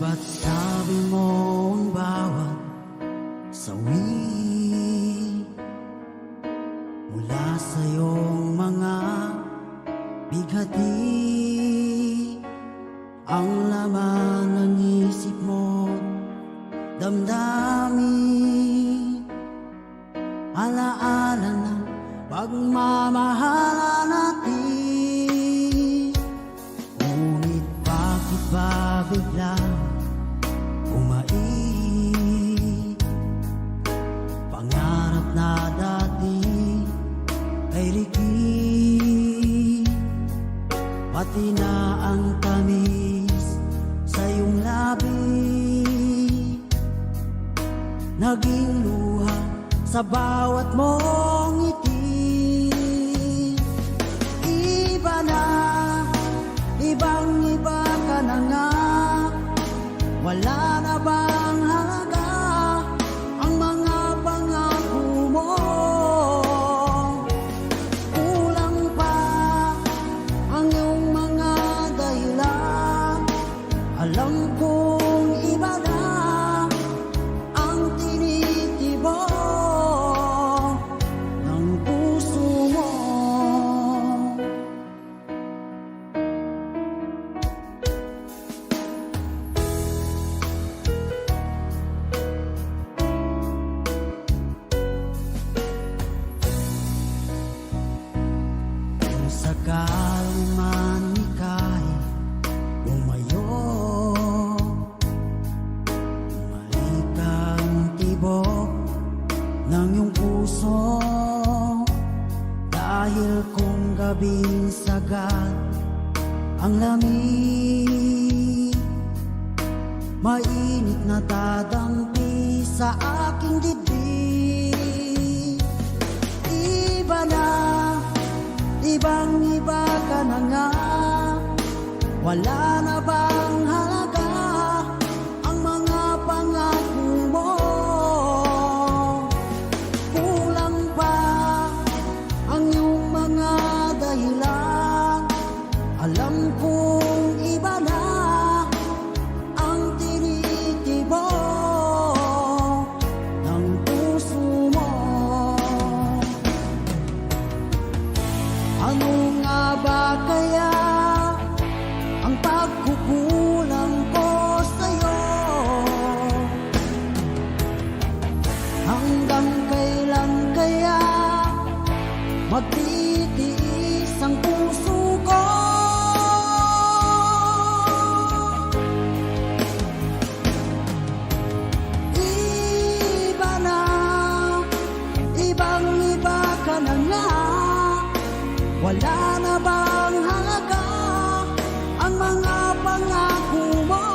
Ba't sabi mo ang bawat sawi mula sa iyong mga bighati ang laman ng isip mo, damdamin, alaala ng pagmamahalan natin. Ngunit bakit ba biglang umait? Pangarap na dati ay ligid, pati na ang tamis sa iyong labi naging luha sa bawat mong ngiti. Iba na, ibang-iba ka na nga, wala na bang halaga ang mga pangako mo? Kulang pa ang iyong mga dahilan, alam kong iba na ang tinitibok ng puso mo. Kung sakali man ika'y lumayo, bumalik ang tibok ng iyong puso. Dahil kung gabing sagad ang lamig, mainit na dadampi sa aking dibdib. Iba na, ibang-iba ka na nga, wala na bang halaga ang mga pangako mo? Kulang pa ang iyong mga dahilan, alam kong iba na ang tinitibok ng puso mo. Ano nga ba kaya ang pagkukulang ko sa'yo? Hanggang kailan kaya magtitiis ang puso ko? Iba na, ibang-iba ka na nga, wala na bang halaga ang mga pangako mo?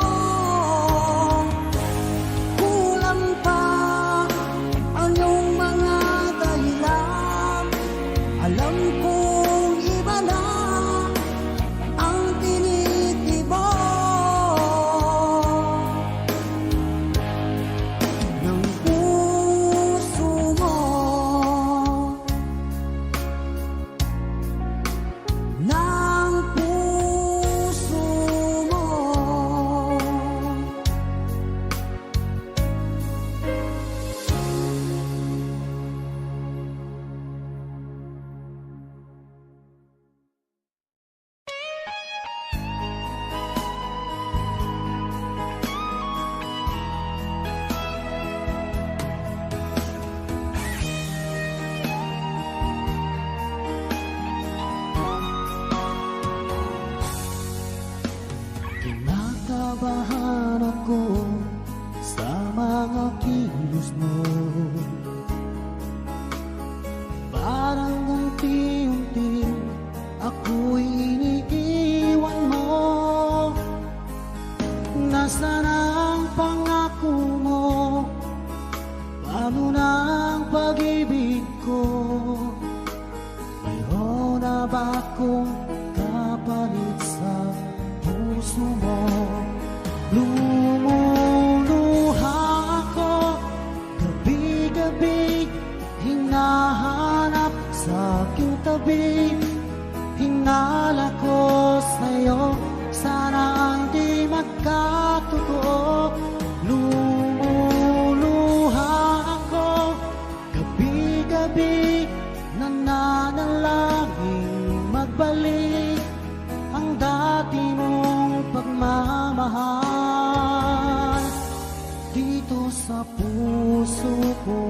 Kulang pa ang iyong mga dahilan, alam kong iba na ang tinitibok ng puso mo. Ng puso mo. Kinakabahan ako sa mga kilos mo, parang unti-unti ako'y iniiwan mo. Nasaan ang pangako mo? Paano na ang pag-ibig ko? Mayroon na ba akong kapalit sa puso mo? Lumuluha ako gabi-gabi, hinahanap sa aking tabi. Hinala ko sa'yo, sana ang di magkatotoo. magbalik ang dati mong pagmamahal dito sa puso ko.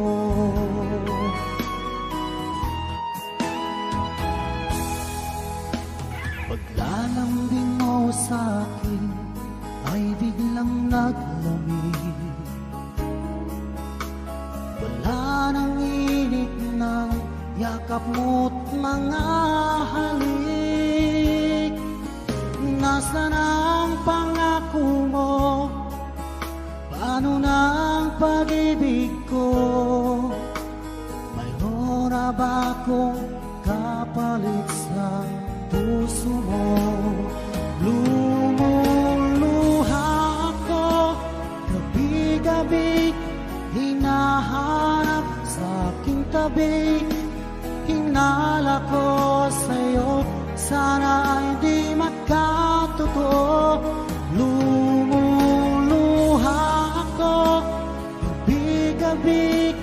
Paglalambing mo sa akin ay biglang naglamig. Wala nang init ng yakap mo't mga halik. Nasaan ang pangako mo? Paano na ang pag-ibig ko? Mayroon na ba akong kapalit sa puso mo? Lumuluha ako gabi-gabi, hinahanap sa aking tabi. Hinala ko sa'yo, sana ay di magkatotoo. Lumuluha ako gabi-gabi,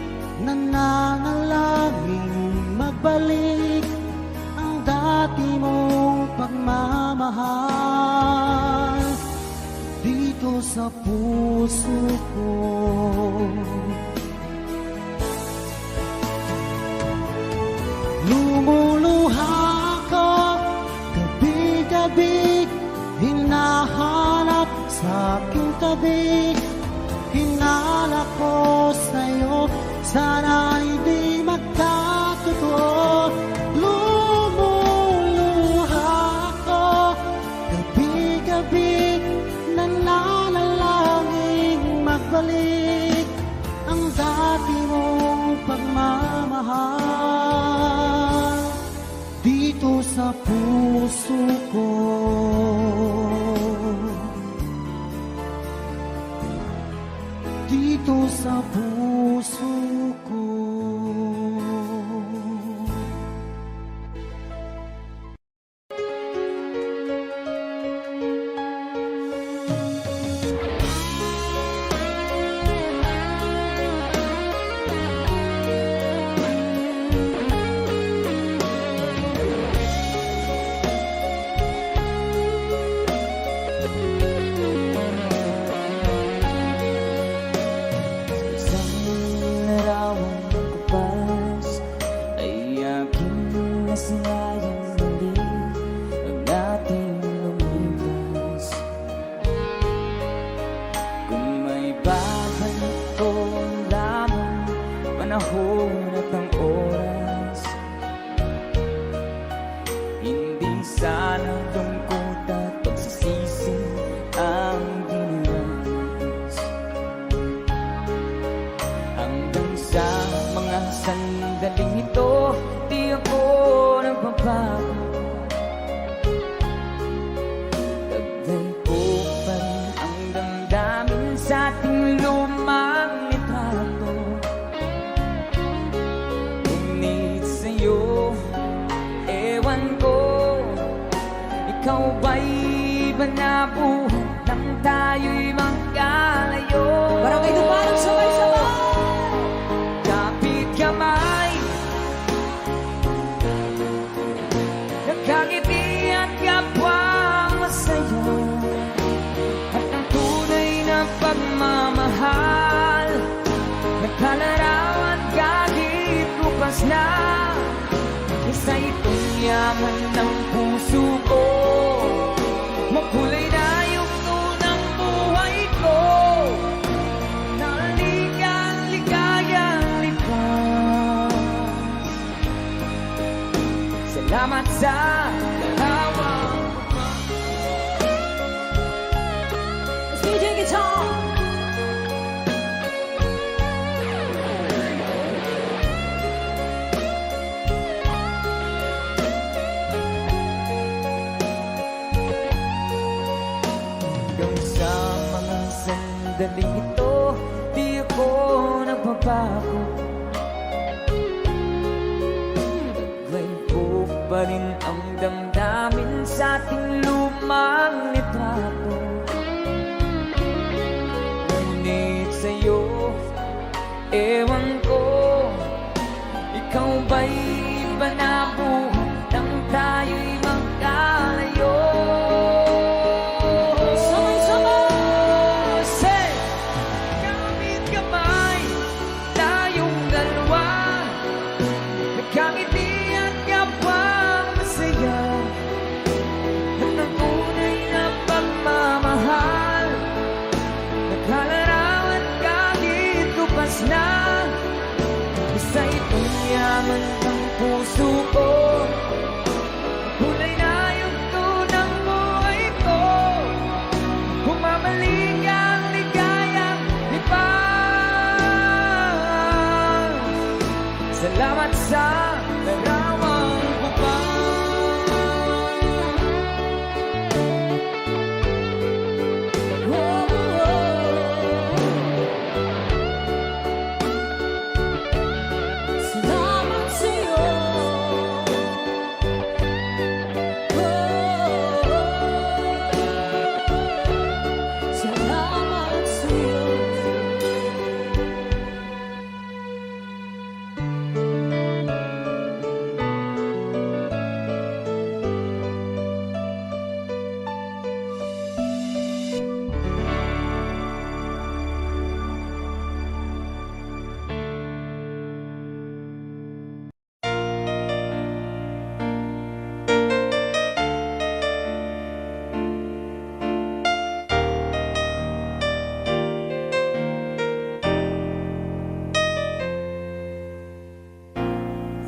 nananalangin magbalik ang dati mong pagmamahal dito sa puso ko. Lumuluha ako gabi-gabi, hinahanap sa aking tabi. Hinala ko sa'yo, sana ay di magkatotoo. Lumuluha ako gabi-gabi, nananalangin magbalik ang dati mong pagmamahal dito sa puso ko. Dito sa puso ko. Panahon at ang oras, hindi sana lungkot at pagsisisi ang dinanas. Hanggang sa mga sandaling ito, di ako nagbabago. Taglay ko pa rin ang damdamin sa ating lumang litrato. Ewan ko, ikaw ba'y banabuhan nang tayo'y magkalayo? Parang kayo parang sabay-sabay. Kapit kamay, nagkangiti at kapwa masaya, at ang tunay na pagmamahal, nagkalarawan kahit lupas na. Isa itong yaman ng puso ko, makulay na yung unang buhay ko. Naligang ligayang likas. Salamat sa hawa. DJ Guitar. Sandaling ito, di ako nagbabago. Taglay ko pa rin ang damdamin sa ating lumang litrato. Ngunit sa'yo, ewan ko, ikaw ba'y banabuhan nang tayo'y mga Salamat sa larawang bubang. Salamat sa'yo. Salamat sa'yo.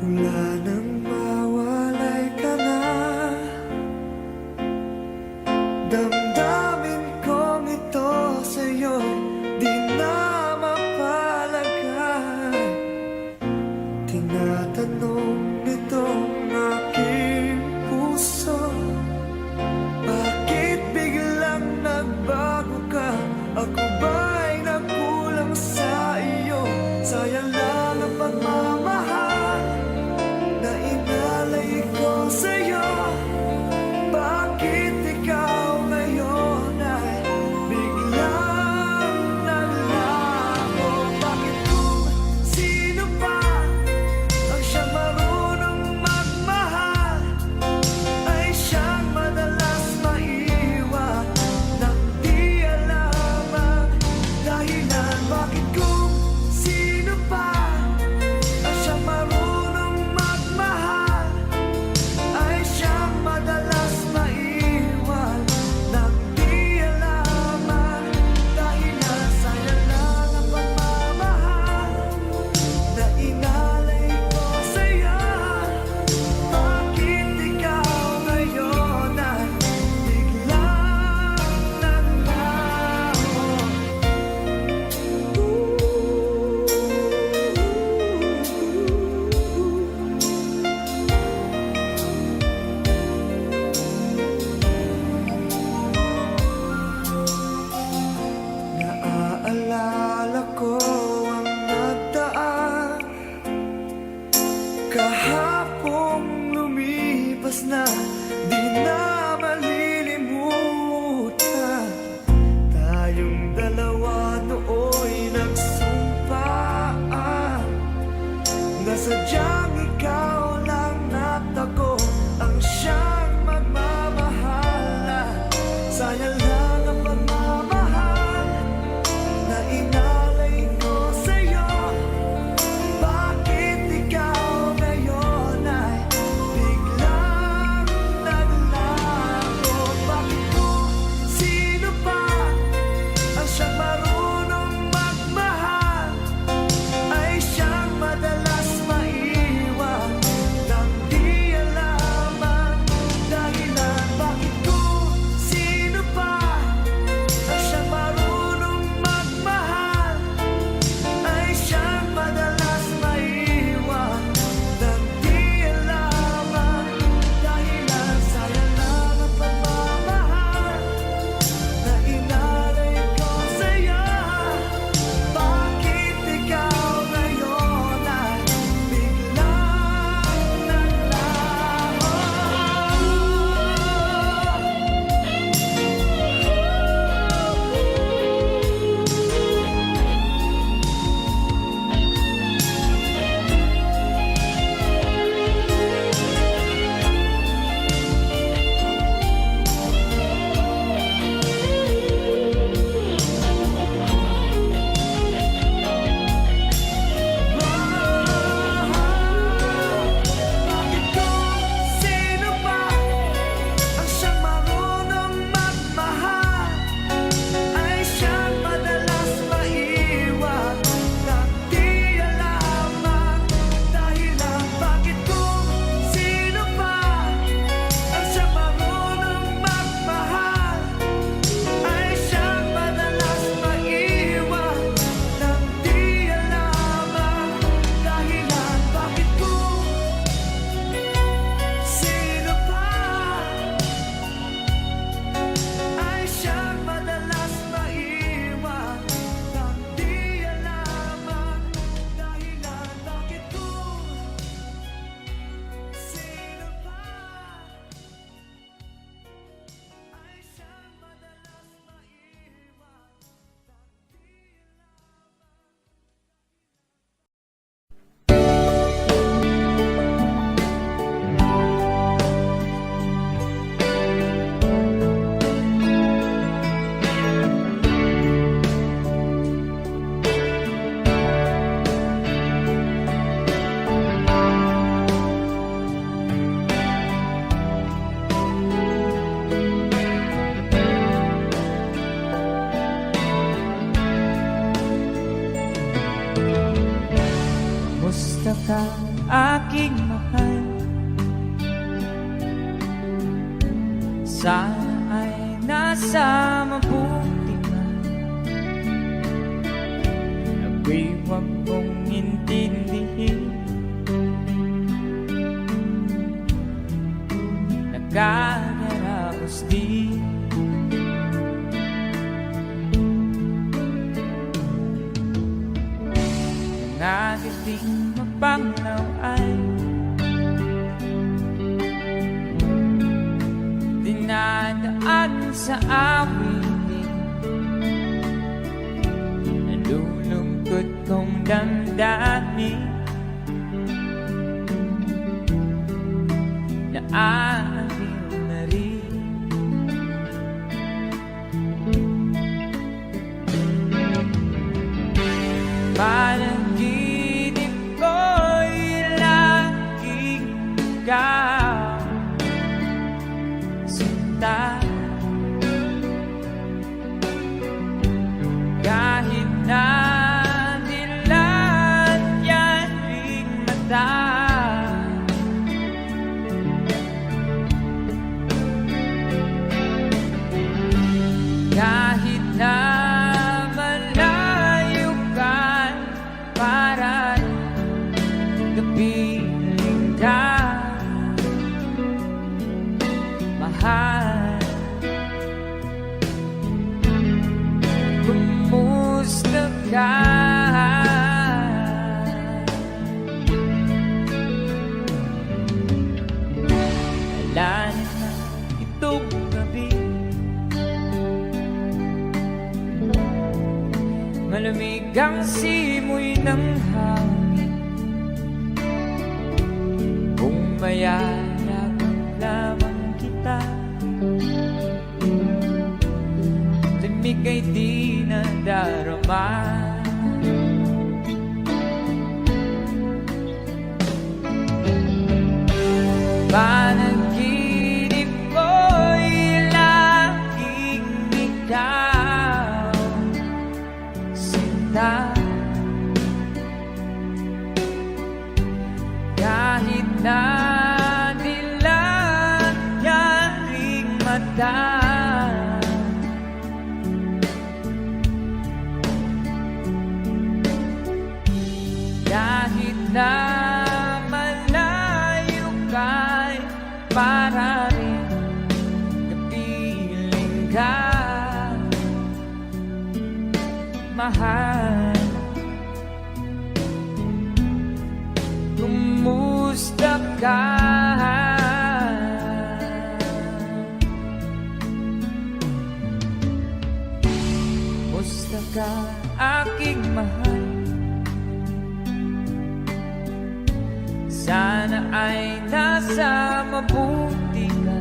Wala nang mawalay ka na. Damdamin kong ito sa'yo di na mapalagay. Tinatanong nitong aking puso, bakit biglang nagbago ka? Ako ba'y nagkulang sa iyo? Sayang lang ang pagmamahal na inalay ko sa'yo. Bakit ikaw ngayon ay biglang naglaho? Bakit kung sino pa ang siyang marunong magmahal ay siyang madalas maiwan nang di alam ang dahilan? Bakit kung sino pa ang siyang marunong magmahal ay siyang madalas maiwan nang di alam ang dahilan? Sayang lang ang pagmamahal na inalay ko sa'yo. Bakit ikaw ngayon ay biglang naglaho? Naaalala ko ang nagdaan kahapong lumipas na, di na malilimutan. Tayong dalawa nooy nagsumpaan na sadyang ikaw lang at ako ang siyang magmamahalan. Sayang lang ang pagmamahal na inalay ko sa'yo. Bakit ikaw ngayon ay biglang naglaho? Sana ay nasa mabuti ka. Ako'y huwag mong intindihin. Nagkakaraos din. Nangagiting mapanglaw ay dinadaan sa awitin. Nalulungkot kong damdamin na aaliw na rin. Panaginip ko'y laging ikaw, sinta. Kahit na dilat yan ring mata, kahit na malayo ka, para kapiling ka, mahal. Kumusta ka? Wala na itong gabi, malamig ang simoy ng hangin. Kung mayayag lamang kita, lamig ay di nadarama. Panaginip ko'y laging ikaw, sinta. Kahit na dilat yan ring mata, kahit na malayo ka'y para rin kapiling ka, mahal. Kumusta ka? Kumusta ka, aking mahal? Sana ay nasa mabuti ka.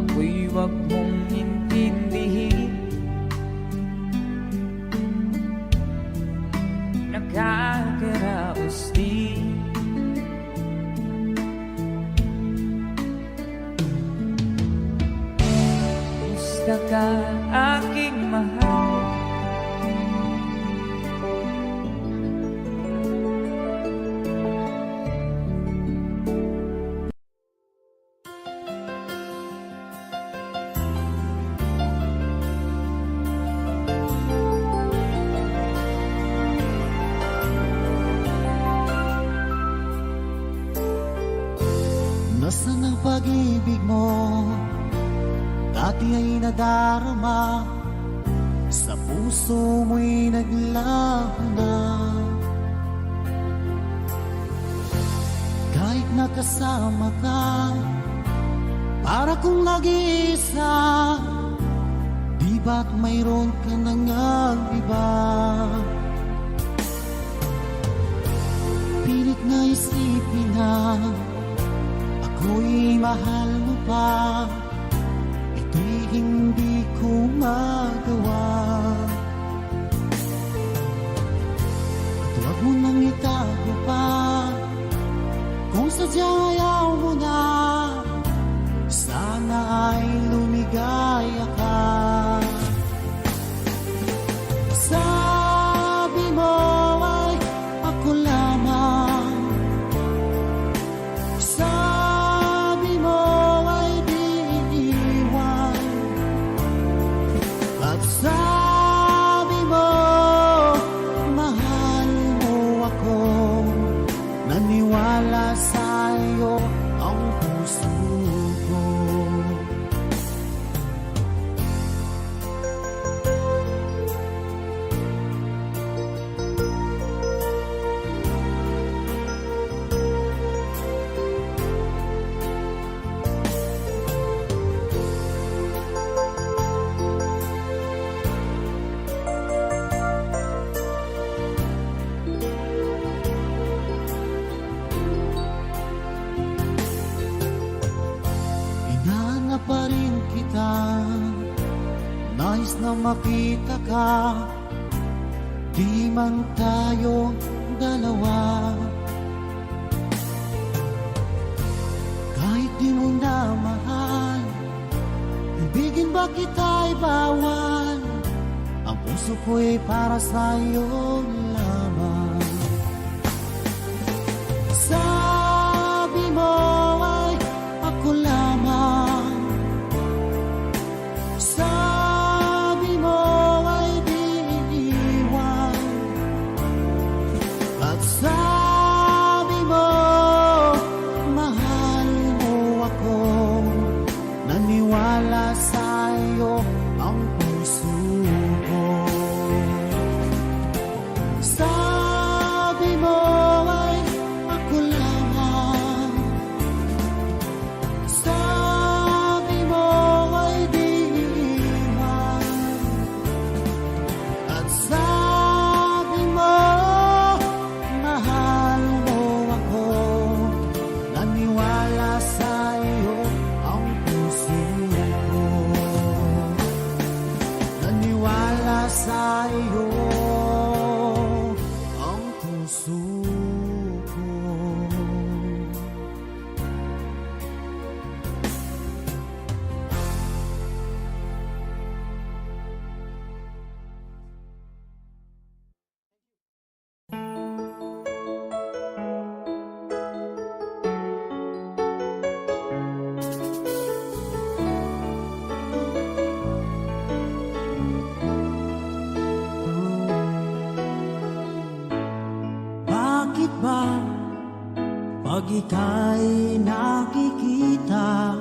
Ako'y huwag mong intindihin. Nakakaraos din. Kumusta ka, aking mahal? Nasaan ang pag-ibig mo? Dati ay nadarama, sa puso mo'y naglaho na. Kahit nakasama ka, para kong nag-iisa, di ba't mayroon ka nang iba? Pilit na isipin na ako'y mahal mo pa, ito'y hindi ko magawa. At huwag mo nang itago pa, kung sadyang ayaw mo na, sana ay lumigaya ka. Sabi mo ay ako lamang, sabi mo kita, nais na makita ka, di man tayo dalawa. Kahit di mo na mahal, ibigin ba kita'y bawal? Ang puso ko'y para sa'yo lamang. Sabi mo ay ako lamang, sabi mo ay di iiwan, at sabi mo mahal mo ako. Naniwala sa'yo ang puso ko. Sabi mo ay ako lamang, sabi mo ay di iiwan, at sabi mo mahal mo ako. Naniwala sa'yo ang puso ko. Naniwala sa'yo ang puso ko. Bakit ba pag ika'y nakikita,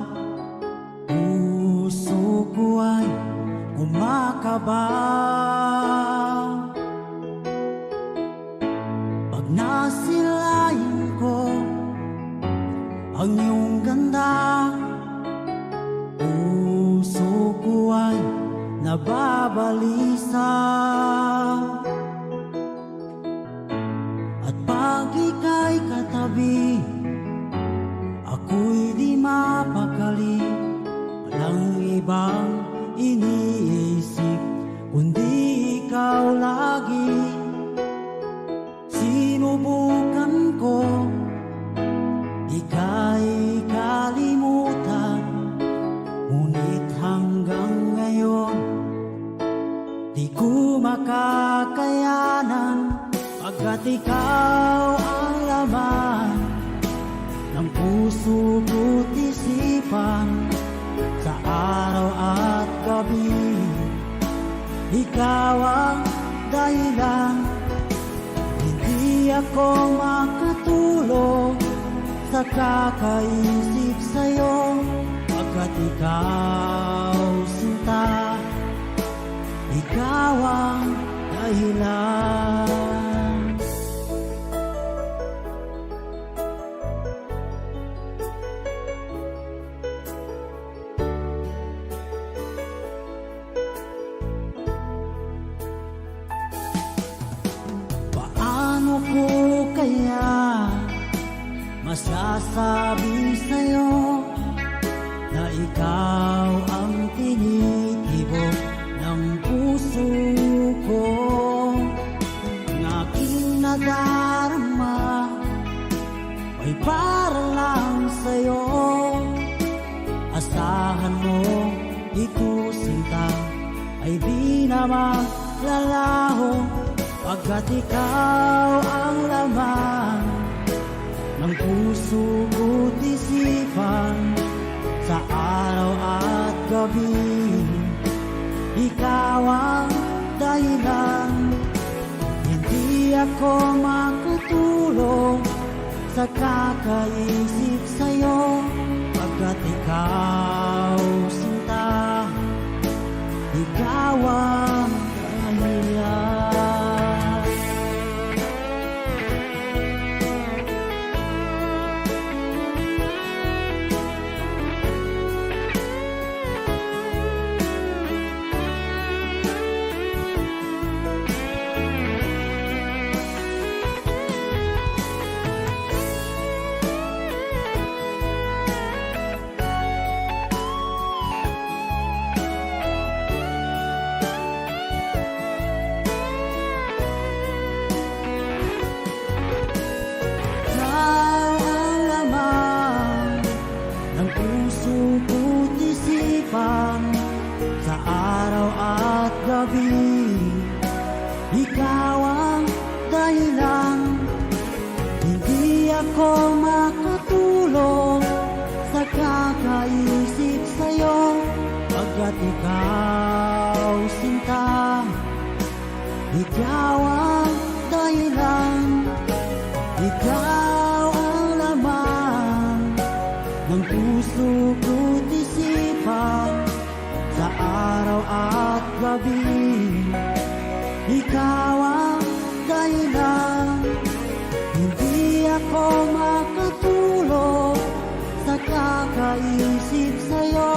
puso ko ay kumakaba? Pag nasilayan ko ang iyong ganda, puso ko ay nababalisa. At pag ika'y katabi, ako'y di mapakali. Walang ibang iniisip kundi ikaw lagi. Sinubukan ko ika'y kalimutan, ngunit hanggang ngayon di ko makakayanan. Pagkat ikaw ang laman ng puso ko't isipan, sa araw at gabi, ikaw ang dahilan. Hindi ako makatulog sa kakaisip sa'yo, pagkat ikaw sinta, ikaw ang dahilan. Paano ko kaya masasabi sa'yo na ikaw ang tinitibok ng puso ko? Ang aking nadarama ay para lang sa'yo. Asahan mo ito sinta ay di na maglalaho, pagkat ikaw ang laman ng puso ko't isipan, sa araw at gabi, ikaw ang dahilan. Hindi ako makatulog sa kakaisip sa'yo, pagkat ikaw sinta, ikaw ang dahilan. ng puso ko't isipan sa araw at gabi. Ikaw ang dahilan, hindi ako makatulog sa kakaisip sa'yo.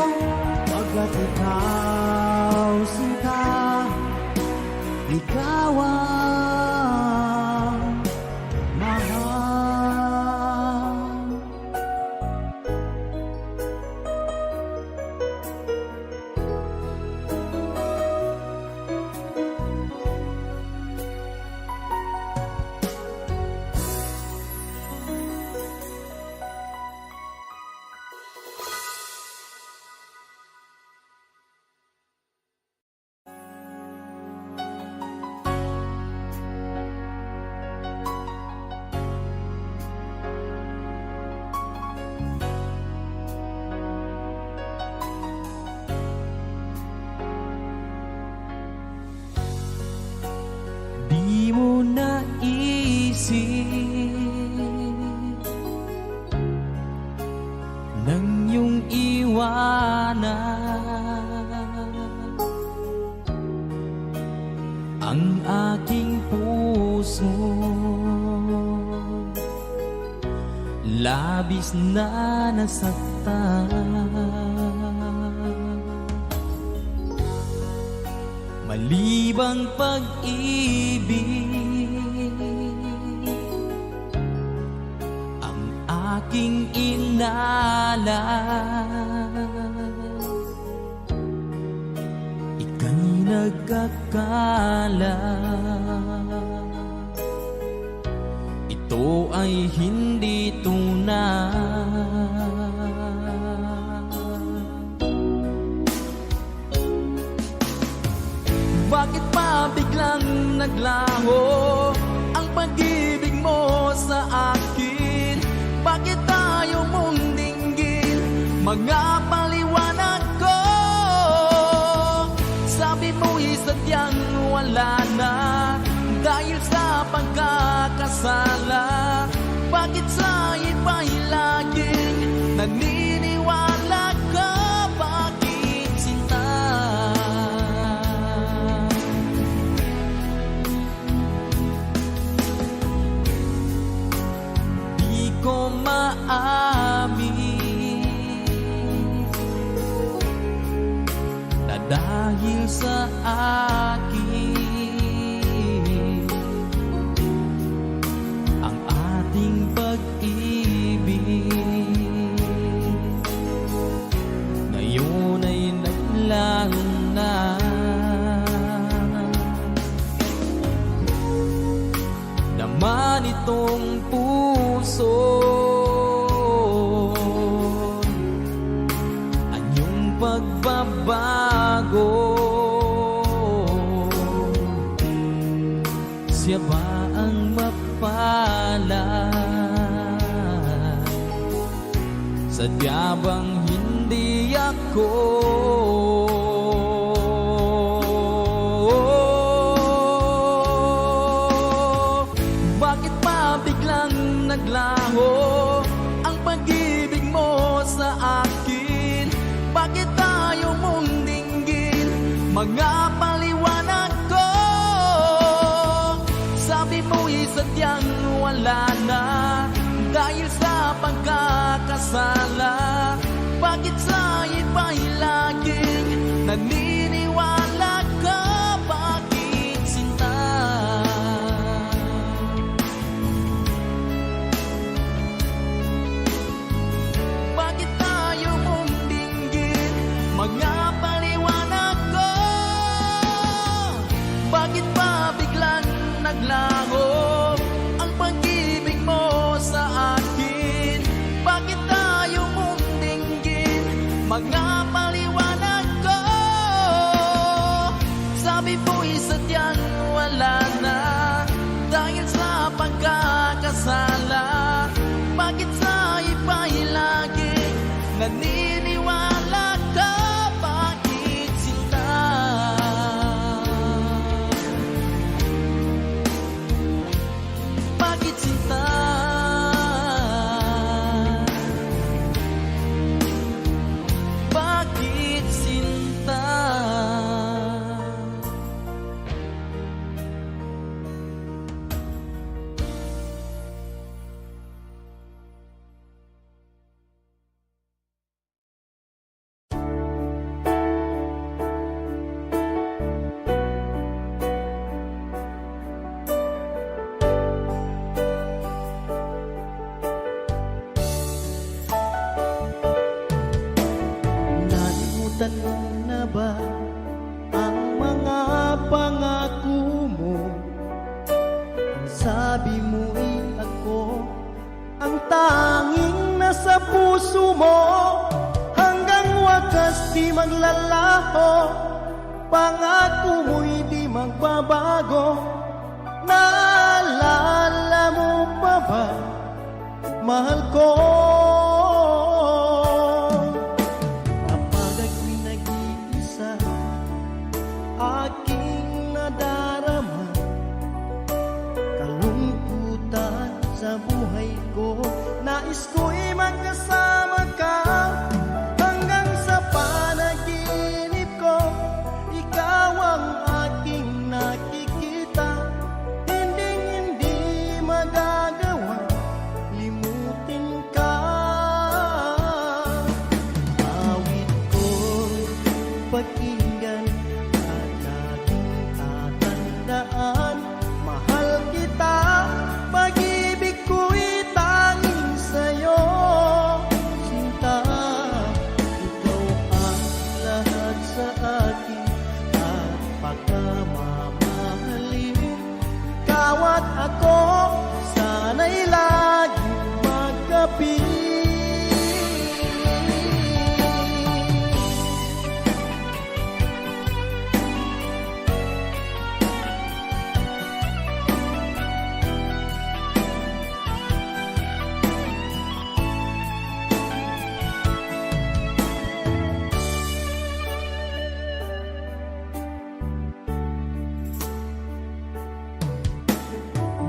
Pagkat ikaw sinta, ikaw ang mahal. Di mo naisip nang iyong iwanan ang aking puso. Labis na nasaktan, malibang pag-ibig ang aking inalan. Ika'y nagkakala, ito ay hindi tunay. Bakit pa biglang naglaho ang pag-ibig mo sa akin? Bakit tayo mong dinggin mga paliwanag ko? Sabi mo'y sadyang wala na dahil sa pagkakasala. Bakit sa iba'y laging naniniwala ka? Bakit sinta? Di ko maamin na dahil sa akin ang ating pag-ibig ngayon ay naglaho na. Naman itong puso anyong pagbabago. Siya ba ang mapalad? Sadya bang hindi ako? Bakit pa biglang naglaho ang pag-ibig mo sa akin? Bakit tayo mong dinggin mga paliwanag ko? Sabi mo'y sadyang wala na dahil sa pagkakasala. Bakit sa iba'y laging naniniwala ka? Bakit sinta? Bakit tayo mong dinggin mga paliwanag ko? Bakit pa biglang naglaho ang pag-ibig mo sa akin? Bakit tayo mong dinggin mga paliwanag ko? Sabi mo'y sadyang wala na dahil sa pagkakasala. Bakit sa iba'y laging naniniwala ka? Bakit sinta? Bakit sinta? di maglalaho, pangako mo'y di magbabago. Naalala mo pa ba, mahal ko? Kapag ako'y nag-iisa, aking nadarama kalungkutan sa buhay ko. Nais ko'y magkasama ka hanggang sa panaginip ko. Ikaw ang aking nakikita, hindi magagawa limutin ka. Awit ko'y pakinggan at laging tatandaan, mahal kita, pag-ibig ko'y tanging sa'yo. Sinta, ikaw ang lahat sa akin at pagkamamahalin. Ikaw at ako, sana'y laging magkapit.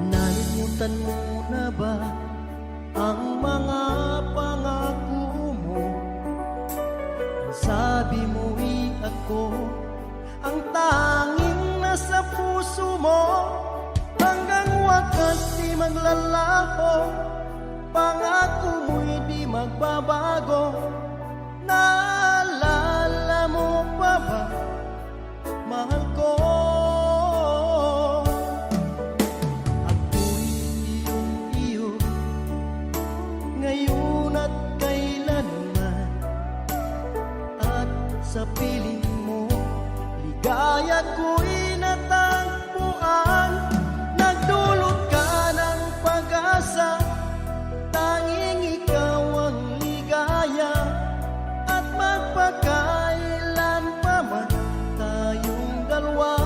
Nalimutan mo na ba ang mga pangako mo? Sabi mo'y ako ang tanging nasa puso mo. Hanggang wakas di maglalaho, pangako mo'y di magbabago. Naalala mo pa ba, mahal ko? Ako'y iyong-iyo ngayon at kailanman, at sa piling mo ligaya ko'y natagpuan. Nagdulot ka ng pag-asa, tanging ikaw ang ligaya, at magpakailan pa man tayong dalawa.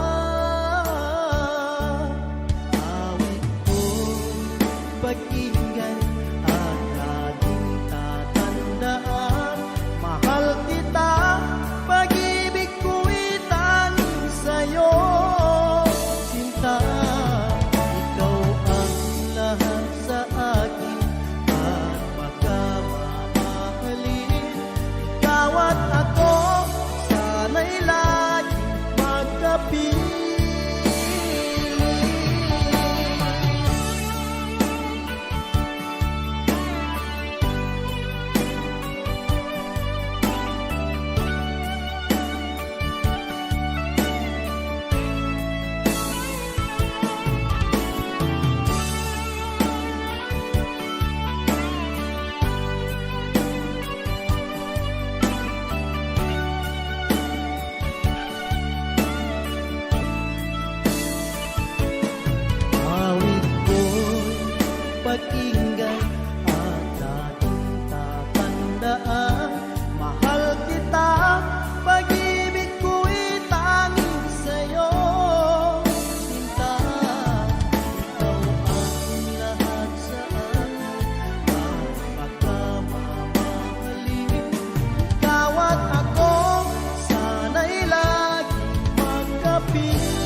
Awit ko'y pakinggan at laging tatandaan, mahal kita, pag-ibig ko'y tanging sa'yo. Sinta, ikaw ang lahat sa akin at pagkamamahalin. Ikaw at ako, sana'y laging magkapit. Awit ko'y pakinggan at laging tatandaan, mahal kita, pag-ibig ko'y tanging sa'yo. Sinta, ikaw ang lahat sa akin at pagkamamahalin. Ikaw at ako, sana'y laging magkapiling.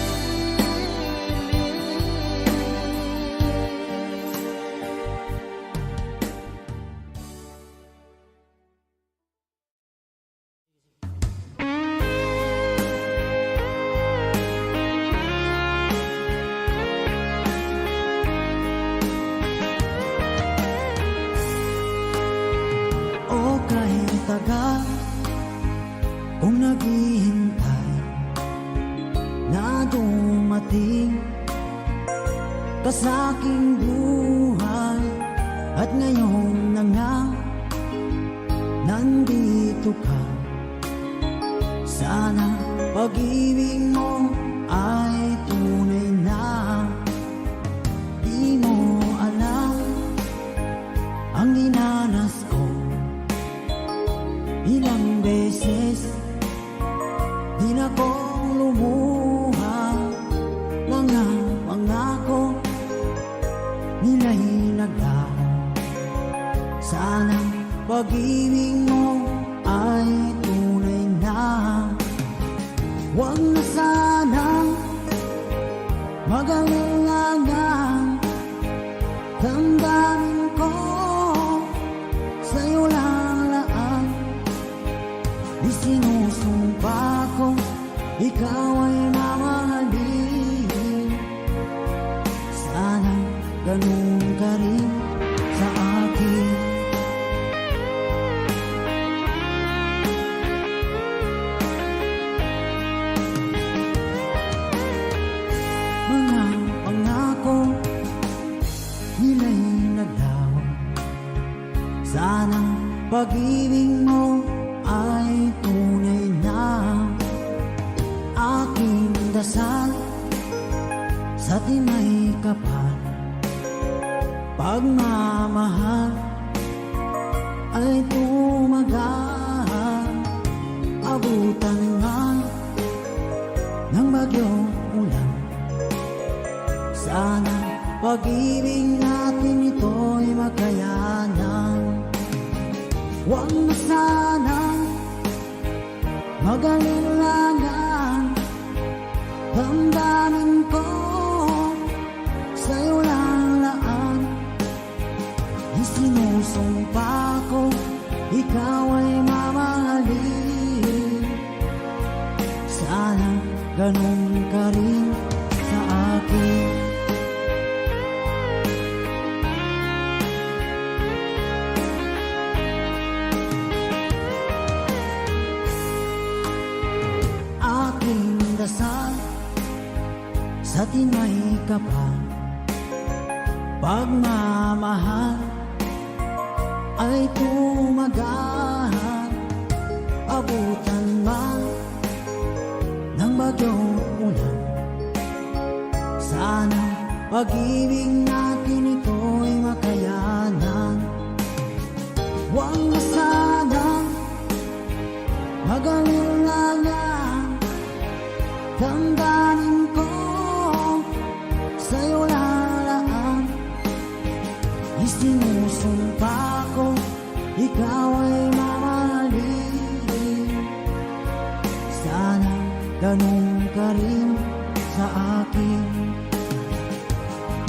O kahit tagal kung naghihintay na dumating ka sa aking buhay, at ngayon na nga nandito ka. Sana pag-ibig mo ay tunay na. Di mo alam ang dinanas ko, ilang beses pag-ibig mo ay tunay na. Huwag na sanang mag-alinlangan. Damdamin ko sa'yo lang laan. Isinusumpa ko ikaw ay mamahalin. Sana ganun ka rin sa akin. Mga pangako nila'y naglaho. Sana pag-ibig mo ay tunay na. Aking dasal sa timay kapal, pagmamahal ay tumagal. Abutan nga ng bagyong ulan. Sana pag-ibig natin ito'y makayanan. Huwag na sanang mag-alinlangan. Damdamin ko sa'yo lang laan. Isinusumpa ko ikaw ay mamahalin. Sana ganun ka rin sa akin. Aking dasal sa timay kapal, pagmamahal ay tumagal. Abutan man ng bagyong ulan. Sana pag-ibig natin ito'y makayanan. Huwag na sanang mag-alinlangan. Damdamin ko sa'yo lalaan. Isinusumpa ko ikaw ay mamahalin. Sana ganun ka rin sa akin.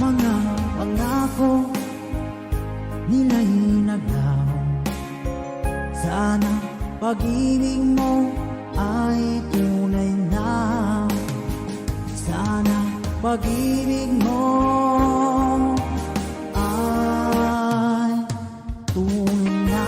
Mga pangako nila'y naglaho. Sana pag-ibig mo ay tunay na. Sana pag-ibig mo ay tunay na.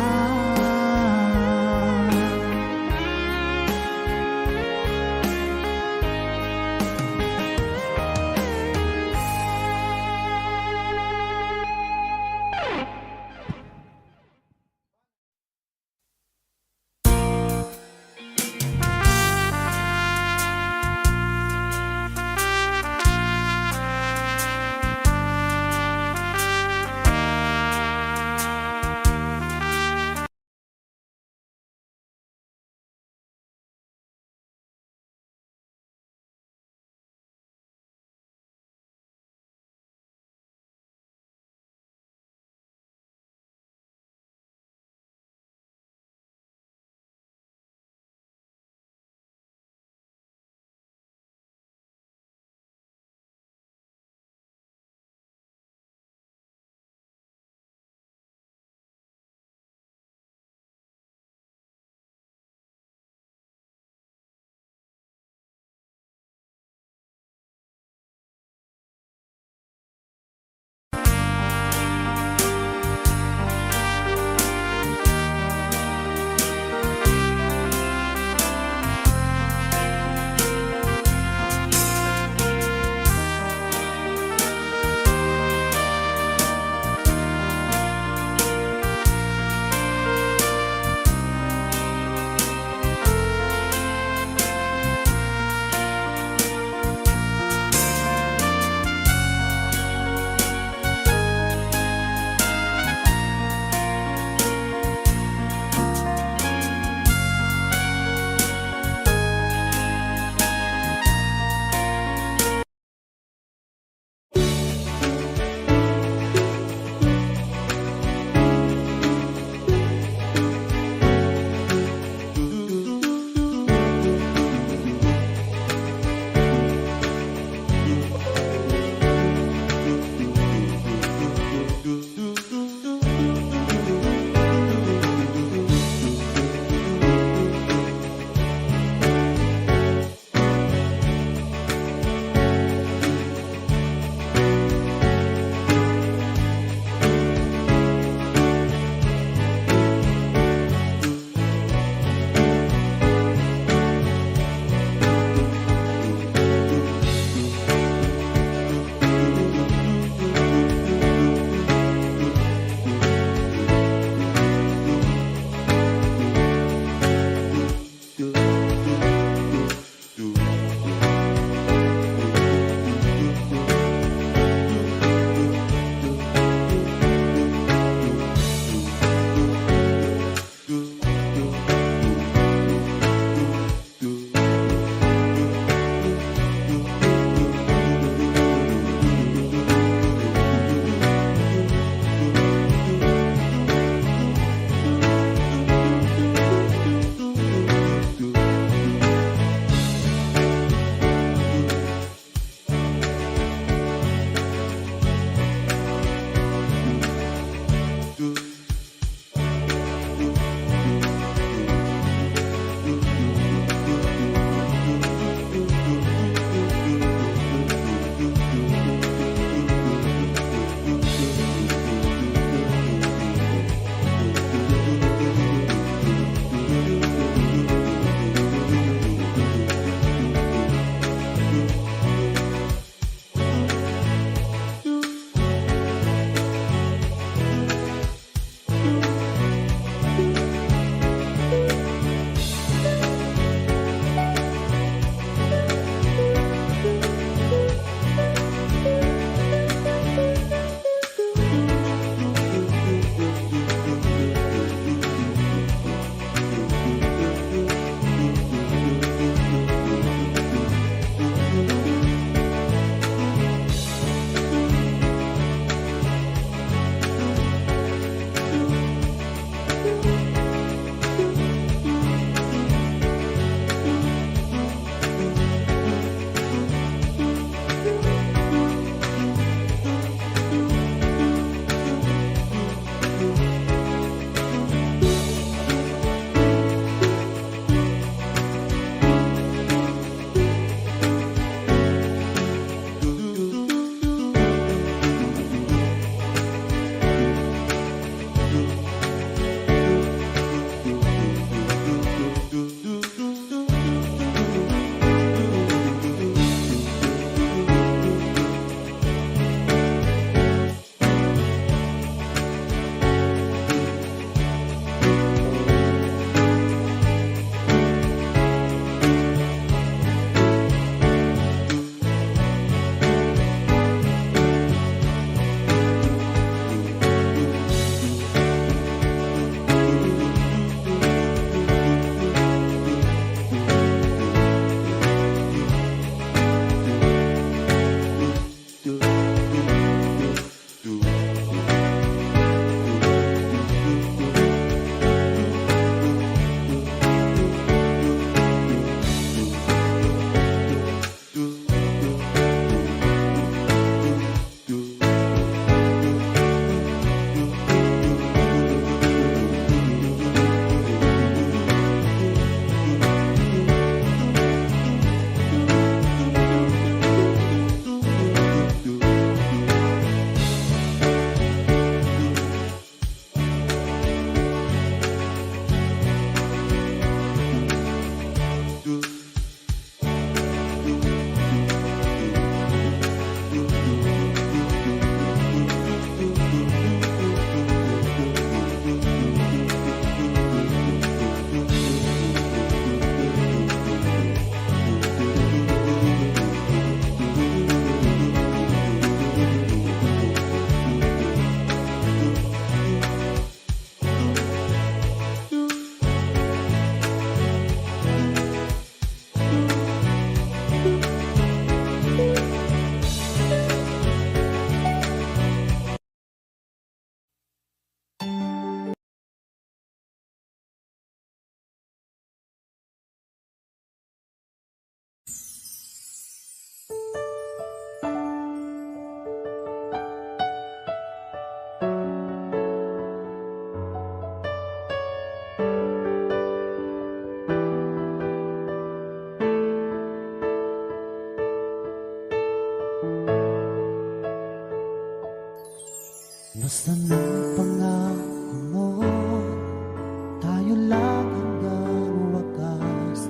hanggang wakas.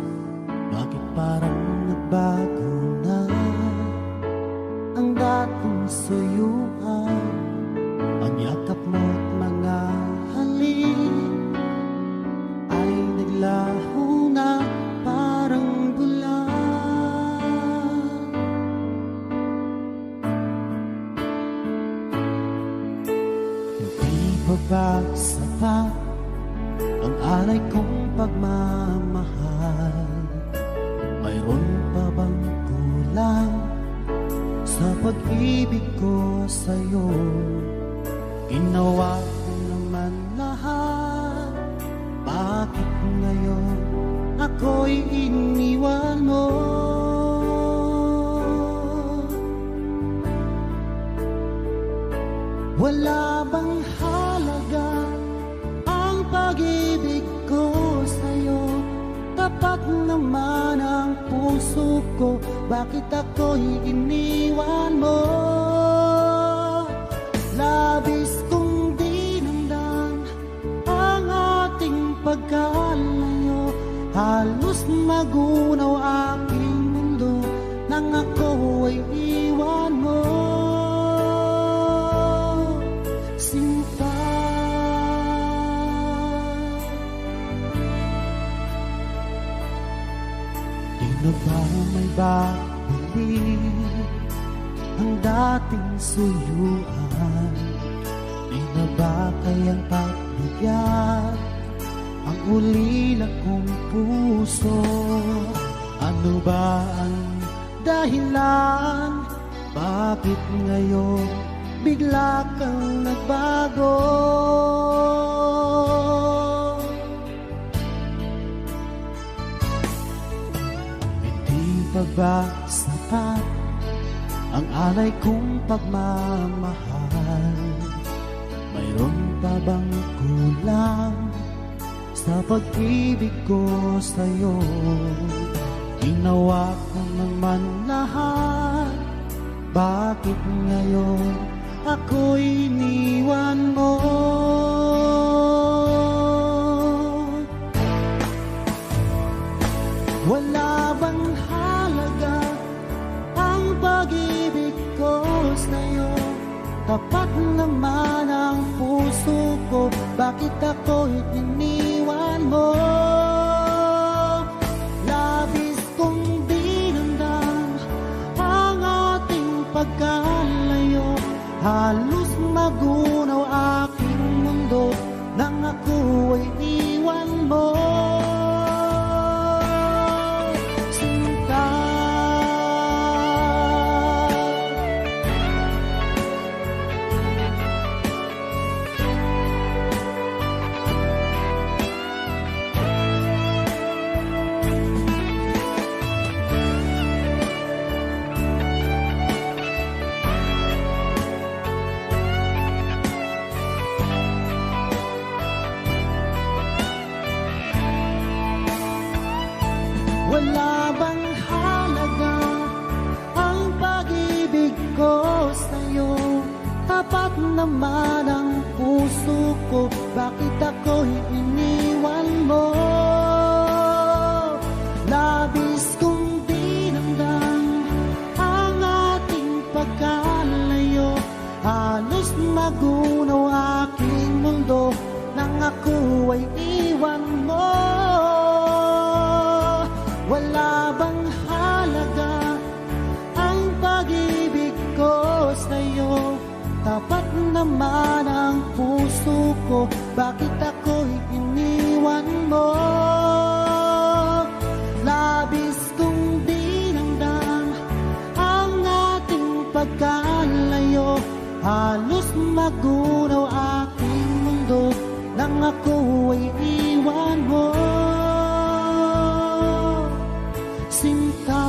Bakit parang nagbago na ang dating suyuan? Ang yakap mo't mga halik ay naglaho na parang bulan. Hindi pa ba sapat ang alay kong pagmamahal? Mayroon pa bang kulang sa pag-ibig ko sa'yo? Ginawa ko naman lahat, bakit ngayon ako'y iniwan mo? Wala bang halaga ang pag-ibig ko sa'yo? Tapat naman ang puso ko, bakit ako'y iniwan mo? Labis kong dinamdam ang ating pagkalayo, halos magunaw aking mundo nang ako ay iwan mo. Sinta, di na ba may babalik ang dating suyuan? Di na ba kayang pagbigyan ang ulila kong puso? Ano ba ang dahilan? Bakit ngayon bigla kang nagbago? Hindi pa ba sapat ang alay kong pagmamahal? Mayroon pa bang kulang sa pag-ibig ko sa'yo? Ginawa ko naman lahat, bakit ngayon ako'y iniwan mo? Wala bang halaga ang pag-ibig ko sa'yo? Tapat naman ang puso ko, bakit ako'y iniwan mo? Labis kong dinamdam ang ating pagkalayo, halos magunaw aking mundo nang ako ay iwan mo. Sinta, wala bang halaga ang pag-ibig ko sa'yo? Tapat naman ang puso ko, bakit ako'y iniwan mo? Labis kong dinamdam ang ating pagkalayo, halos magunaw aking mundo nang ako ay iwan mo. Wala bang halaga ang pag-ibig ko sa'yo? Tapat naman ang puso ko, bakit ako'y iniwan mo? Labis kong dinamdam ang ating pagkalayo, halos magunaw aking mundo nang ako ay iwan mo. Sinta,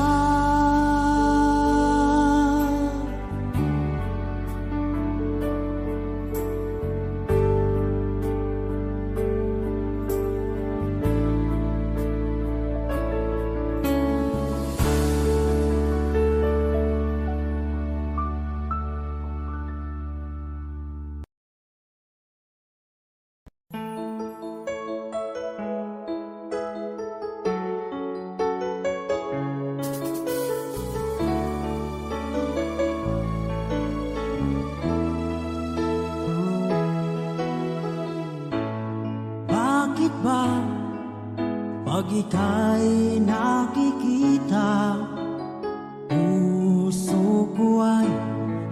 Pag ika'y nakikita, puso ko ay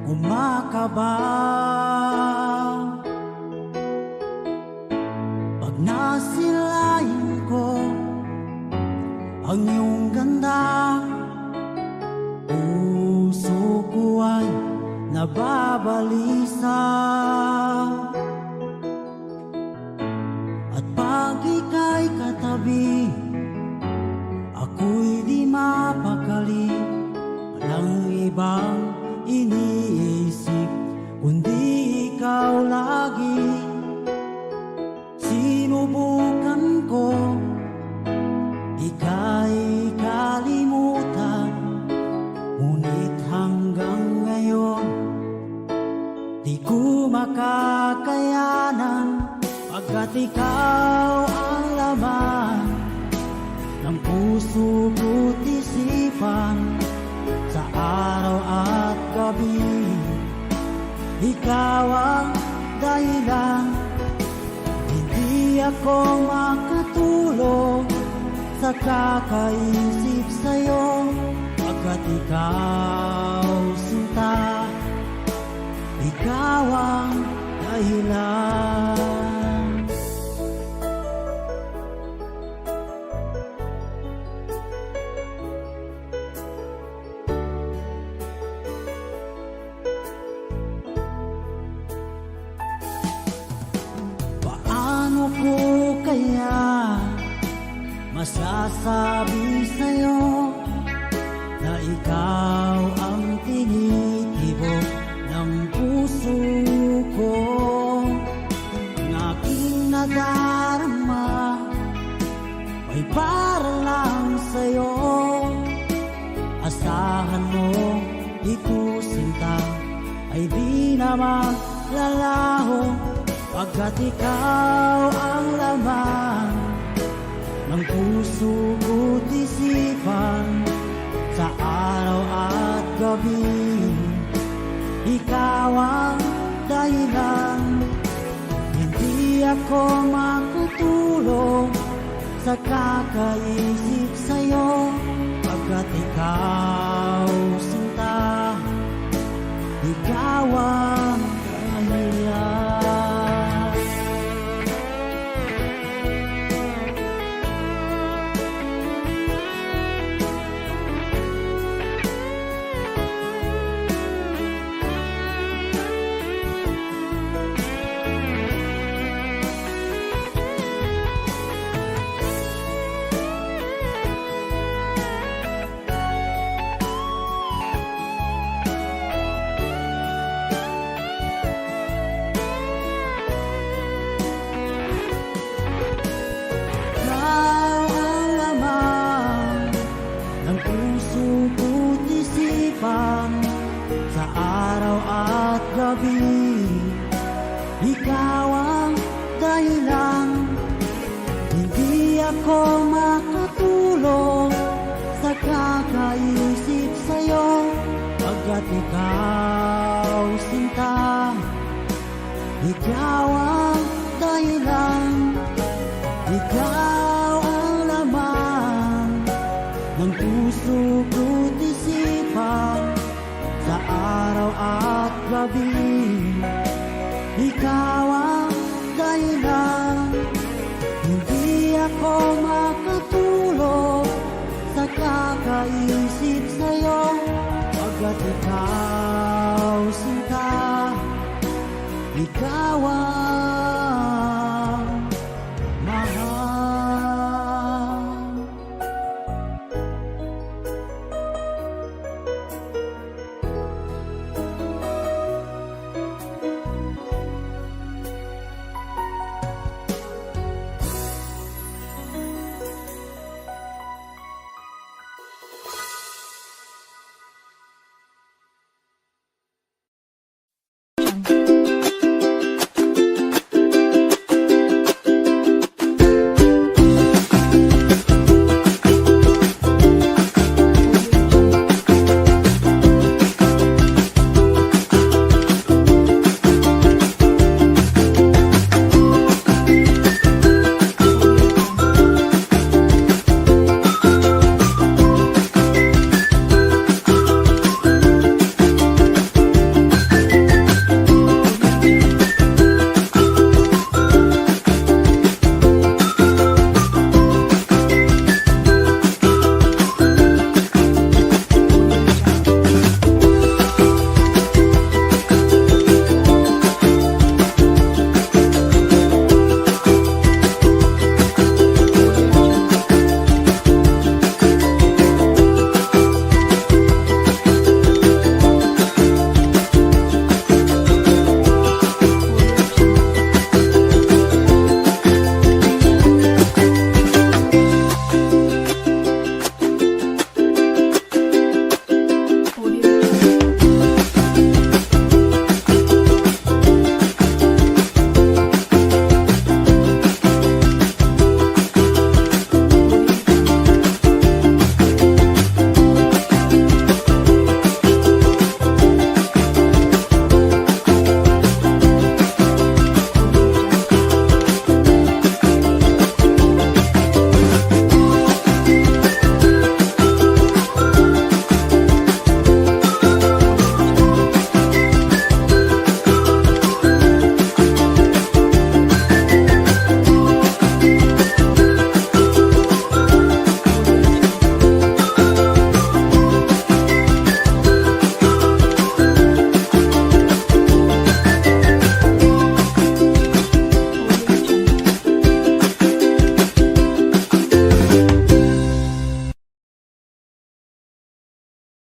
kumakaba. Pag nasilayan ko ang iyong ganda, puso ko ay nababalisa. At pag ika'y katabi, ako'y di mapakali. Walang ibang iniisip kundi ikaw lagi. Sinubukan ko ika'y kalimutan, ngunit hanggang ngayon di ko makakayanan. Pagkat ikaw ang laman ng puso ko't isipan, sa araw at gabi ikaw ang dahilan. Hindi ako makatulog sa kakaisip sa'yo, pagkat ikaw sinta, ikaw ang dahilan. Paano ko kaya masasabi sa'yo na ikaw ang tinitibok ng puso ko? Ang aking nadarama ay para lang sa'yo. Asahan mo ito sinta ay di na maglalaho, pagkat ikaw ang laman ng puso ko't isipan, sa araw at gabi ikaw ang dahilan. Hindi ako makatulog sa kakaisip sa'yo, pagkat ikaw sinta, ikaw ang dahilan. Sa araw at gabi ikaw ang dahilan. Hindi ako makatulog sa kakaisip sa'yo, pagkat ikaw sinta, ikaw ang dahilan. Ikaw ang laman ng puso ko't isipan, sa araw at gabi ikaw ang dahilan. Hindi ako makatulog sa kakaisip sa'yo, pagkat ikaw sinta, ikaw ang